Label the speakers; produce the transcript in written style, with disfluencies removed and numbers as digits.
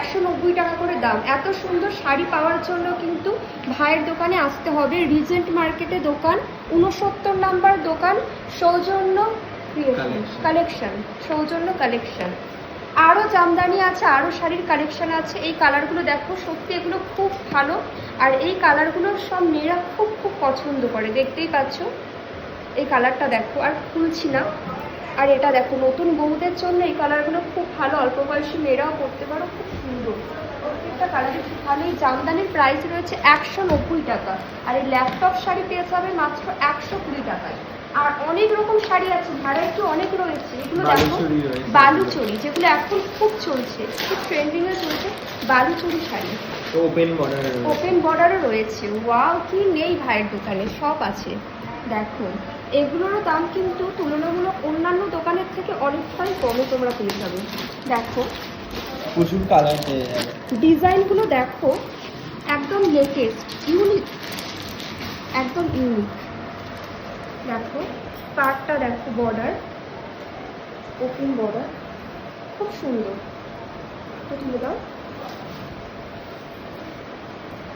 Speaker 1: 190 টাকা করে দাম। এত সুন্দর শাড়ি পাওয়ার জন্য কিন্তু ভাইয়ের দোকানে আসতে হবে। রিজেন্ট মার্কেটে দোকান, 69 নাম্বার দোকান, সৌজন্য কালেকশন, সৌজন্য কালেকশন। আরও জামদানি আছে, আরও শাড়ির কালেকশন আছে। এই কালারগুলো দেখো, সত্যি এগুলো খুব ভালো। আর এই কালারগুলো সব মেয়েরা খুব খুব পছন্দ করে, দেখতেই পাচ্ছ। এই কালারটা দেখো, আর খুলছি না। আর এটা দেখো, নতুন বউদের জন্য এই কালারগুলো খুব ভালো, অল্প বয়সী মেয়েরাও পরতে পারো, খুব সুন্দর। প্রত্যেকটা কালারই খুব ভালো। এই জামদানির প্রাইস রয়েছে 190 টাকা, আর এই ল্যাপটপ শাড়ি পেয়ে যাবে মাত্র 120 টাকায়। আর অনেক রকম শাড়ি আছে, ভ্যারাইটি অনেক রয়েছে। এগুলো দেখো, বালুচরি, যেগুলো এখন খুব চলছে, খুব ট্রেন্ডিংয়ে চলছে, বালুচরি শাড়ি। ওপেন বর্ডারও রয়েছে। ওয়াও, কি নেই ভাইয়ের দোকানে, সব আছে। দেখো, এগুলোরও দাম কিন্তু তুলনামূলক অন্যান্য দোকানের থেকে অনেকটাই কমে তোমরা পেয়ে যাবে। দেখো
Speaker 2: প্রচুর কালার পেয়ে যাবে।
Speaker 1: ডিজাইনগুলো দেখো, একদম লেটেস্ট, ইউনিক, একদম ইউনিক। দেখো পার্টটা দেখো, বর্ডার, ওপেন বর্ডার, খুব সুন্দর। তো তুলে দাও।